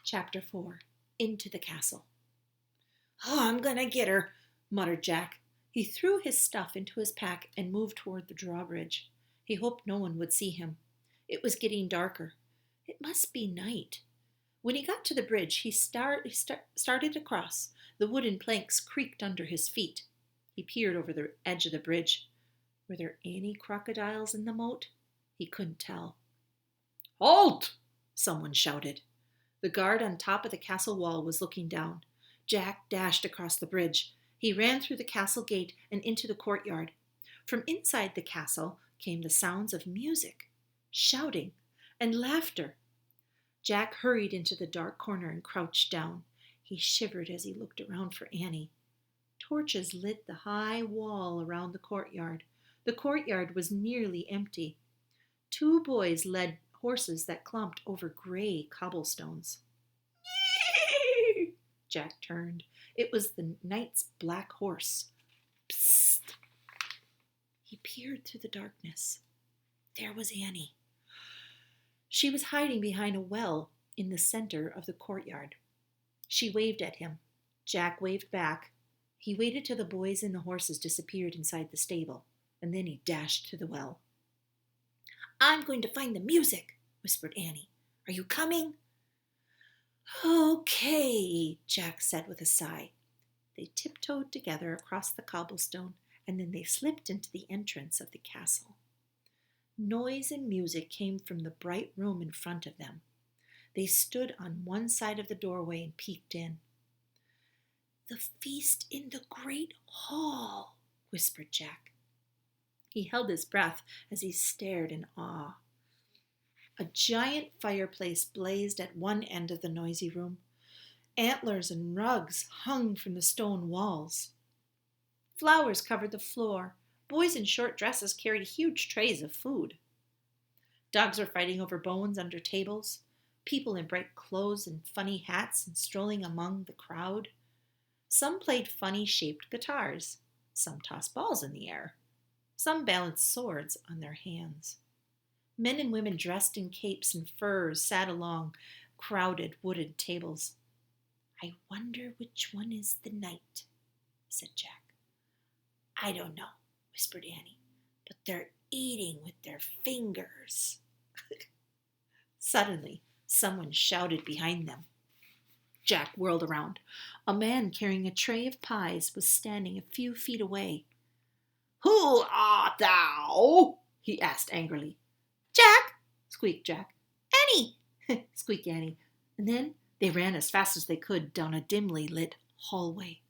Chapter 4. Into the Castle. "Oh, I'm going to get her," muttered Jack. He threw his stuff into his pack and moved toward the drawbridge. He hoped no one would see him. It was getting darker. It must be night. When he got to the bridge, he started across. The wooden planks creaked under his feet. He peered over the edge of the bridge. Were there any crocodiles in the moat? He couldn't tell. "Halt!" someone shouted. The guard on top of the castle wall was looking down. Jack dashed across the bridge. He ran through the castle gate and into the courtyard. From inside the castle came the sounds of music, shouting, and laughter. Jack hurried into the dark corner and crouched down. He shivered as he looked around for Annie. Torches lit the high wall around the courtyard. The courtyard was nearly empty. Two boys led horses that clumped over gray cobblestones. Jack turned. It was the knight's black horse. Psst! He peered through the darkness. There was Annie. She was hiding behind a well in the center of the courtyard. She waved at him. Jack waved back. He waited till the boys and the horses disappeared inside the stable, and then he dashed to the well. "I'm going to find the music," whispered Annie. "Are you coming?" "Okay," Jack said with a sigh. They tiptoed together across the cobblestone, and then they slipped into the entrance of the castle. Noise and music came from the bright room in front of them. They stood on one side of the doorway and peeked in. "The feast in the great hall," whispered Jack. He held his breath as he stared in awe. A giant fireplace blazed at one end of the noisy room. Antlers and rugs hung from the stone walls. Flowers covered the floor. Boys in short dresses carried huge trays of food. Dogs were fighting over bones under tables. People in bright clothes and funny hats and strolling among the crowd. Some played funny-shaped guitars. Some tossed balls in the air. Some balanced swords on their hands. Men and women dressed in capes and furs sat along crowded wooden tables. "I wonder which one is the knight," said Jack. "I don't know," whispered Annie, "but they're eating with their fingers." Suddenly, someone shouted behind them. Jack whirled around. A man carrying a tray of pies was standing a few feet away. "Who art thou?" he asked angrily. "Jack," squeaked Jack. "Annie," squeaked Annie. And then they ran as fast as they could down a dimly lit hallway.